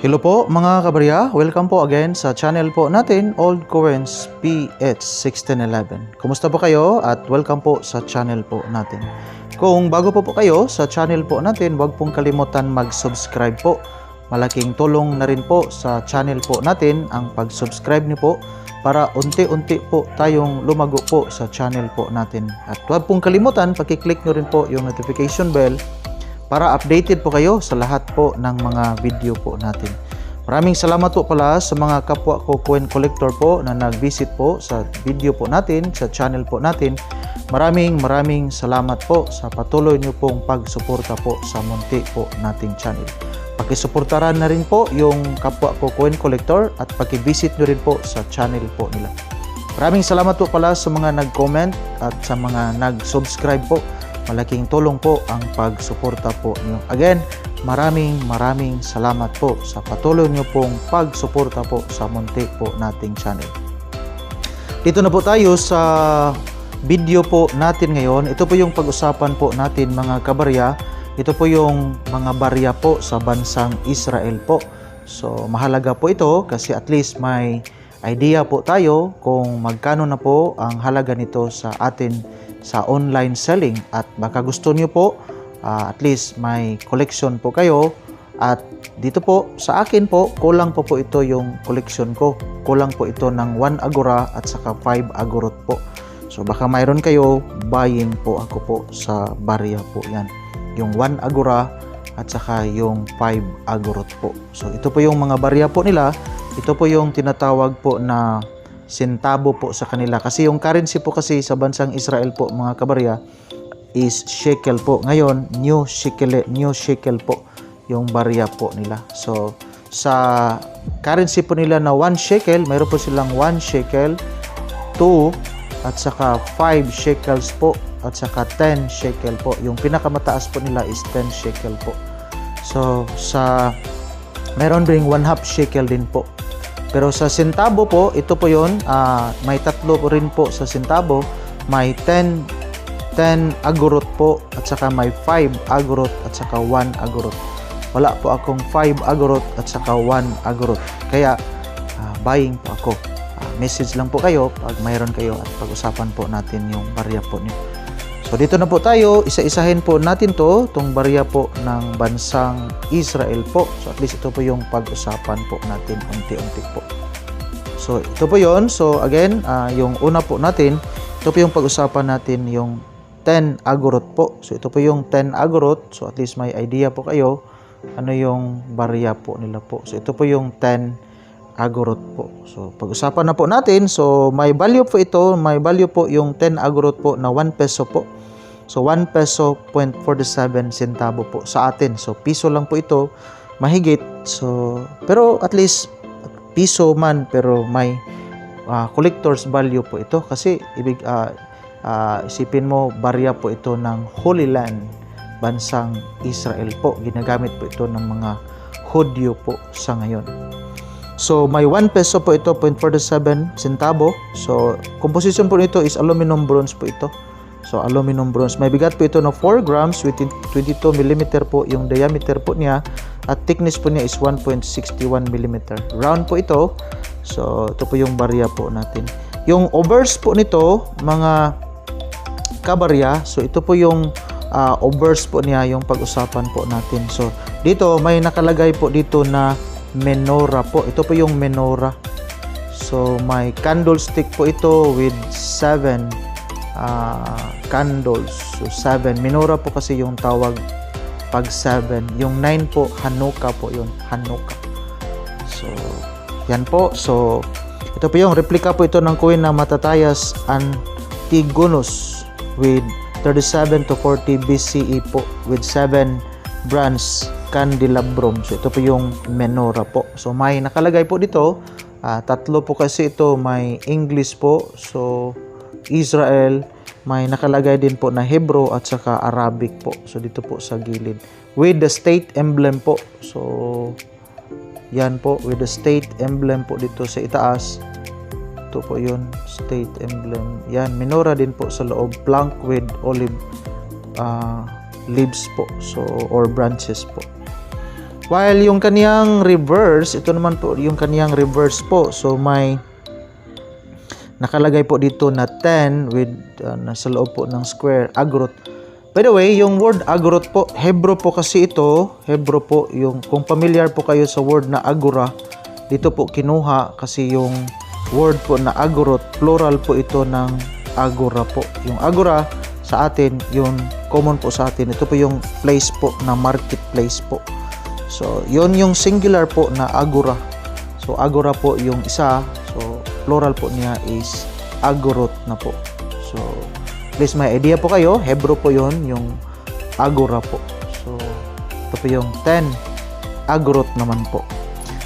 Hello po mga kabarya, welcome po again sa channel po natin, Old Coins PH1611. Kumusta po kayo at welcome po sa channel po natin. Kung bago po kayo sa channel po natin, huwag pong kalimutan mag-subscribe po. Malaking tulong na rin po sa channel po natin ang pag-subscribe niyo po para unti-unti po tayong lumago po sa channel po natin. At huwag pong kalimutan, pakiclick nyo rin po yung notification bell para updated po kayo sa lahat po ng mga video po natin. Maraming salamat po pala sa mga kapwa ko coin collector po na nag-visit po sa video po natin, sa channel po natin. Maraming salamat po sa patuloy niyo pong pagsuporta po sa munti po nating channel. Pakisuportaran na rin po yung kapwa ko coin collector at paki-visit nyo rin po sa channel po nila. Maraming salamat po pala sa mga nag-comment at sa mga nag-subscribe po. Malaking tulong po ang pagsuporta po niyo. Again, maraming salamat po sa patuloy niyo pong pagsuporta po sa munti po nating channel. Dito na po tayo sa video po natin ngayon. Ito po yung pag-usapan po natin mga kabarya. Ito po yung mga barya po sa bansang Israel po. So mahalaga po ito kasi at least may idea po tayo kung magkano na po ang halaga nito sa atin sa online selling, at baka gusto niyo po at least may collection po kayo. At dito po sa akin po kulang po ito yung collection ko, kulang po ito ng 1 agora at saka 5 agorot po. So baka mayroon kayo, buying po ako po sa barya po yan, yung 1 agora at saka yung 5 agorot po. So ito po yung mga barya po nila. Ito po yung tinatawag po na sentabo po sa kanila, kasi yung currency po kasi sa bansang Israel po mga kabarya is shekel po. Ngayon new shekel po yung barya po nila. So sa currency po nila na 1 shekel, mayroon po silang 1 shekel, 2 at saka 5 shekels po at saka 10 shekel po. Yung pinakamataas po nila is 10 shekel po. So sa mayroon ding 1/2 shekel din po. Pero sa sentabo po, ito po yun, may tatlo po rin po sa sentabo. May 10 agorot po at saka may 5 agorot at saka 1 agorot. Wala po akong 5 agorot at saka 1 agorot. Kaya buying po ako. Message lang po kayo pag mayroon kayo at pag-usapan po natin yung barya po niyo. So dito na po tayo, isa-isahin po natin itong barya po ng bansang Israel po. So at least ito po yung pag-usapan po natin unti-unti po. So ito po yon. So again, yung una po natin, ito po yung pag-usapan natin yung 10 agorot po. So ito po yung 10 agorot. So at least may idea po kayo ano yung barya po nila po. So ito po yung 10 agorot po. So pag-usapan na po natin. So may value po ito, may value po yung 10 agorot po na 1 peso po. So 1 peso 0.47 centavo po sa atin. So piso lang po ito, mahigit. So pero at least piso man, pero may collector's value po ito kasi isipin mo, barya po ito ng Holy Land, bansang Israel po. Ginagamit po ito ng mga Hudyo po sa ngayon. So may 1 peso po ito 0.47 centavo. So composition po nito is aluminum bronze po ito. So aluminum bronze. May bigat po ito na 4 grams with 22 mm po yung diameter po niya. At thickness po niya is 1.61 mm. Round po ito. So ito po yung barya po natin. Yung obverse po nito mga kabarya. So ito po yung obverse po niya, yung pag-usapan po natin. So dito may nakalagay po dito na menorah po. Ito po yung menorah. So may candlestick po ito with 7 candles. So 7. Menorah po kasi yung tawag pag 7. Yung 9 po, Hanukkah po yun. Hanukkah. So yan po. So ito po yung replica po ito ng coin na Matathias Antigonus with 37 to 40 BCE po with 7 bronze candelabrum. So ito po yung menorah po. So may nakalagay po dito, tatlo po kasi ito, may English po, so Israel, may nakalagay din po na Hebrew at saka Arabic po. So dito po sa gilid with the state emblem po. So yan po, with the state emblem po dito sa itaas. Ito po yun, state emblem. Yan, menorah din po sa loob, plank with olive leaves po, so or branches po. While yung kaniyang reverse, ito naman po yung kaniyang reverse po. So may nakalagay po dito na 10 with nasa loob po ng square, agrot. By the way, yung word agrot po, Hebrew po kasi ito. Hebrew po yung, kung familiar po kayo sa word na agora, dito po kinuha kasi yung word po na agrot, plural po ito ng agora po. Yung agora sa atin, yung common po sa atin, ito po yung place po na marketplace po. So, yun yung singular po na agora. So, agora po yung isa. So, plural po niya is agorot na po. So, please may idea po kayo. Hebrew po yun, yung agora po. So, ito po yung 10 agorot naman po.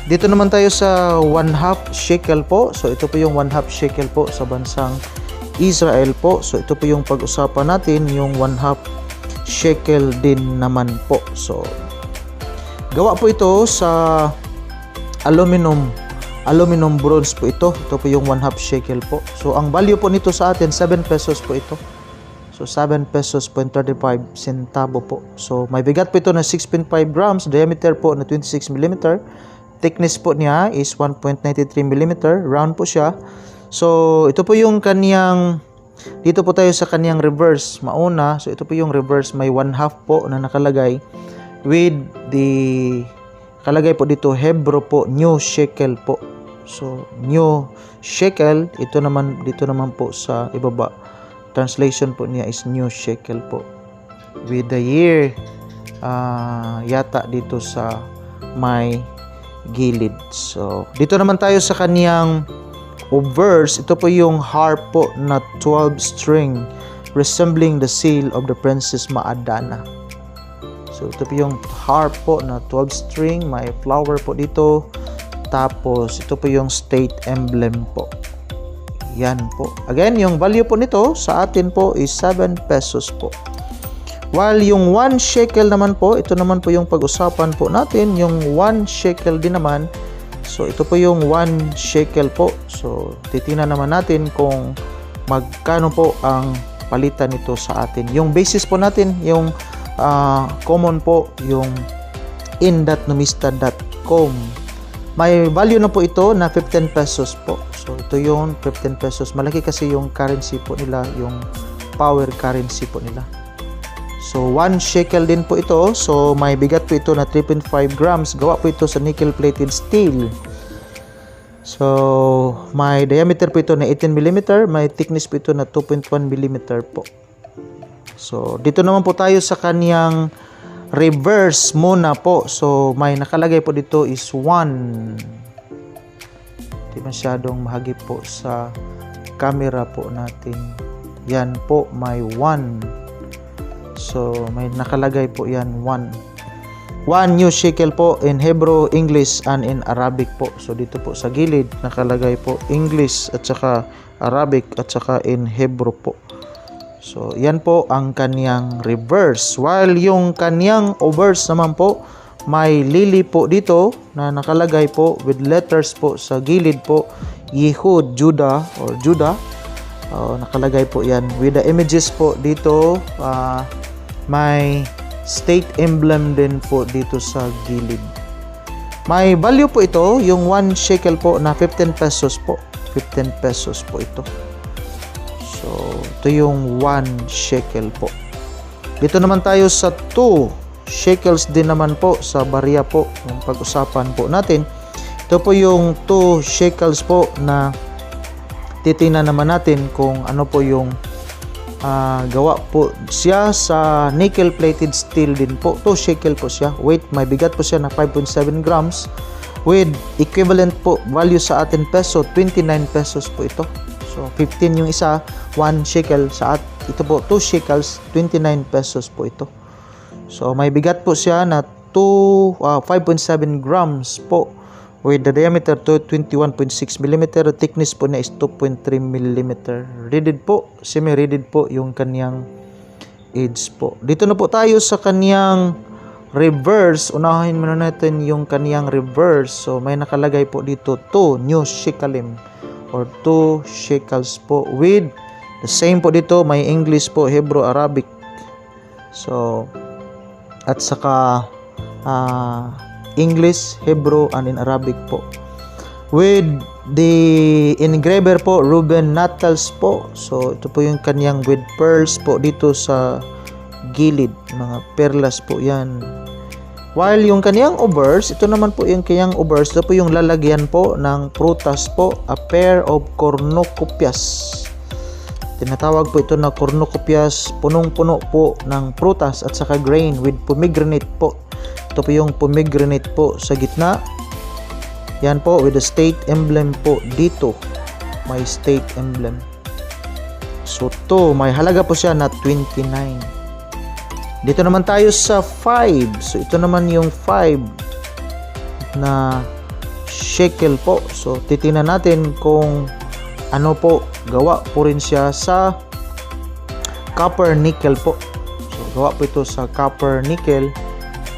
Dito naman tayo sa 1/2 shekel po. So, ito po yung 1/2 shekel po sa bansang Israel po. So, ito po yung pag-usapan natin, yung 1/2 shekel din naman po. So, gawa po ito sa aluminum bronze po ito. Ito po yung 1/2 shekel po. So, ang value po nito sa atin, 7 pesos po ito. So, 7 pesos po 35 centavo po. So, may bigat po ito na 6.5 grams. Diameter po na 26 mm. Thickness po niya is 1.93 mm. Round po siya. So, ito po yung kaniyang, dito po tayo sa kaniyang reverse. Mauna, so ito po yung reverse. May 1/2 po na nakalagay with the, nakalagay po dito, Hebrew po, new shekel po. So, new shekel, ito naman, dito naman po sa ibaba. Translation po niya is new shekel po. With the year, yata dito sa may gilid. So, dito naman tayo sa kaniyang verse. Ito po yung harp po na 12 string resembling the seal of the Princess Maadana. So, ito po yung harp po na 12 string. May flower po dito. Tapos, ito po yung state emblem po. Yan po. Again, yung value po nito sa atin po is 7 pesos po. While yung 1 shekel naman po, ito naman po yung pag-usapan po natin. Yung 1 shekel din naman. So, ito po yung 1 shekel po. So, titingnan naman natin kung magkano po ang palitan nito sa atin. Yung basis po natin, yung common po, yung in.numista.com. May value na po ito na 15 pesos po. So, ito yung 15 pesos. Malaki kasi yung currency po nila, yung power currency po nila. So, 1 shekel din po ito. So, may bigat po ito na 3.5 grams. Gawa po ito sa nickel-plated steel. So, may diameter po ito na 18 mm. May thickness po ito na 2.1 mm po. So, dito naman po tayo sa kaniyang reverse muna po. So, may nakalagay po dito is 1. Hindi masyadong mahagip po sa camera po natin. Yan po, may 1. So, may nakalagay po yan, 1. 1 new shekel po in Hebrew, English, and in Arabic po. So, dito po sa gilid, nakalagay po English at saka Arabic at saka in Hebrew po. So, yan po ang kaniyang reverse. While yung kaniyang obverse naman po, may lily po dito na nakalagay po with letters po sa gilid po, Yehud, Judah or Judah. Nakalagay po yan. With the images po dito, may state emblem din po dito sa gilid. May value po ito, yung 1 shekel po na 15 pesos po. 15 pesos po ito. So, ito yung 1 shekel po. Dito naman tayo sa 2 shekels din naman po sa barya po. Yung pag-usapan po natin. Ito po yung 2 shekels po na titingnan naman natin kung ano po yung gawa po siya sa nickel-plated steel din po. 2 shekel po siya. Weight, may bigat po siya na 5.7 grams. With equivalent po value sa atin peso, 29 pesos po ito. So, 15 yung isa, 1 shekel sa ito po, 2 shekels, 29 pesos po ito. So, may bigat po siya na 5.7 grams po. With the diameter to 21.6 mm, thickness po na is 2.3 mm. Reeded po, semi-reeded po yung kaniyang edge po. Dito na po tayo sa kaniyang reverse. Unahin muna natin yung kaniyang reverse. So, may nakalagay po dito 2 new shekalim or 2 shekels po with the same po dito, may English po, Hebrew, Arabic. So, at saka English, Hebrew, and in Arabic po. With the engraver po, Ruben Nattals po. So ito po yung kanyang with pearls po dito sa gilid, mga perlas po yan. While yung kanyang obverse, ito naman po yung kanyang obverse, ito po yung lalagyan po ng prutas po, a pair of cornucopias. Tinatawag po ito na cornucopias, punong-puno po ng prutas at saka grain with pomegranate po. Ito po yung pomegranate po sa gitna. Yan po with the state emblem po dito. May state emblem. So to, may halaga po siya na 29. Dito naman tayo sa 5. So ito naman yung 5 na shekel po. So titingnan natin kung ano po, gawa po rin siya sa copper nickel po. So gawa po ito sa copper nickel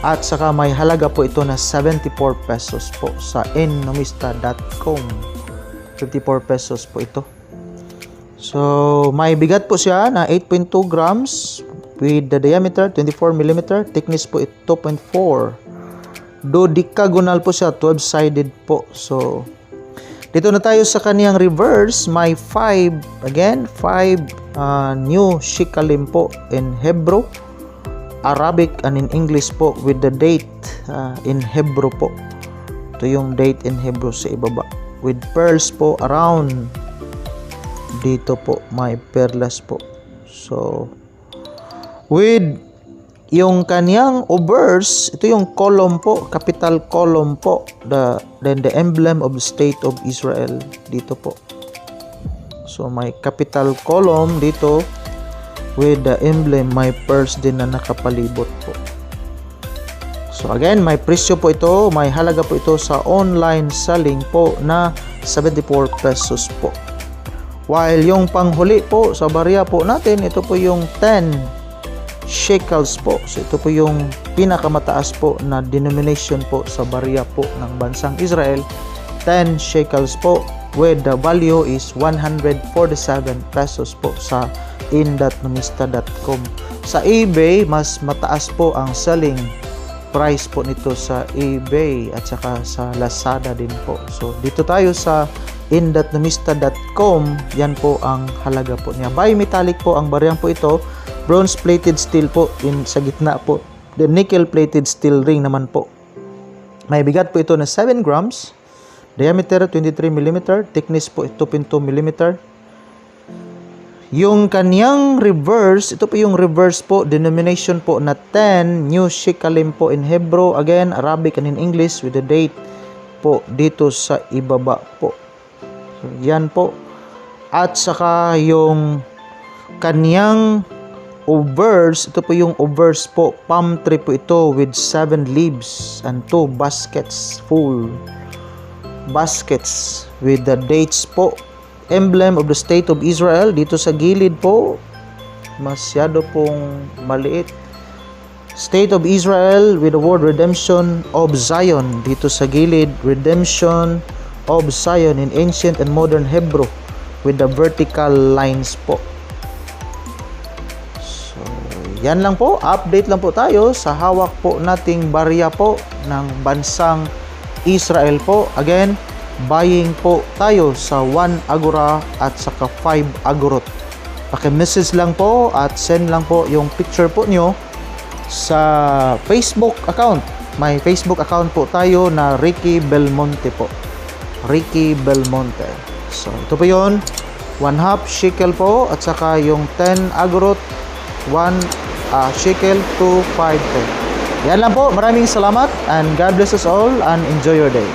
at saka may halaga po ito na 74 pesos po sa ennomista.com. 54 pesos po ito. So may bigat po siya na 8.2 grams with the diameter 24 mm, thickness po 2.4. Dodecagonal po siya, 12-sided po. So dito na tayo sa kaniyang reverse, may 5 again, 5 new shikalim po in Hebrew, Arabic, and in English po with the date in Hebrew po. Ito yung date in Hebrew sa ibaba with pearls po around. Dito po may perlas po. So with yung kaniyang obverse, ito yung column po, capital column po, then the emblem of the state of Israel dito po. So may capital column dito with the emblem, may pearls din na nakapalibot po. So again, may presyo po ito, may halaga po ito sa online selling po na 74 pesos po. While yung panghuli po sa barya po natin, ito po yung 10 shekels po. So ito po yung pinakamataas po na denomination po sa barya po ng bansang Israel. 10 shekels po with the value is 147 pesos po sa in.nomista.com. Sa eBay, mas mataas po ang selling price po nito sa eBay at saka sa Lazada din po. So dito tayo sa in.nomista.com, yan po ang halaga po niya. Bimetallic po ang baryang po ito. Bronze plated steel po sa gitna po. The nickel plated steel ring naman po. May bigat po ito na 7 grams. Diameter 23 mm. Thickness po 2.2 mm. Yung kanyang reverse, ito po yung reverse po. Denomination po na 10 new shekalim po in Hebrew. Again, Arabic and in English with the date po dito sa ibaba po. So, yan po. At saka yung kanyang obverse, ito po yung obverse po, palm tree po ito with 7 leaves and 2 baskets, full baskets with the dates po, emblem of the state of Israel dito sa gilid po, masyado pong maliit, state of Israel with the word redemption of Zion dito sa gilid, redemption of Zion in ancient and modern Hebrew with the vertical lines po. Yan lang po, update lang po tayo sa hawak po nating barya po ng bansang Israel po. Again, buying po tayo sa 1 agora at saka 5 agorot. Paki-message lang po at send lang po yung picture po nyo sa Facebook account. May Facebook account po tayo na Ricky Belmonte po. Ricky Belmonte. So, ito po yun. 1/2 shekel po at saka yung 10 agorot, 1 shekel to 5 10. Yan lang po. Maraming salamat and God bless us all and enjoy your day.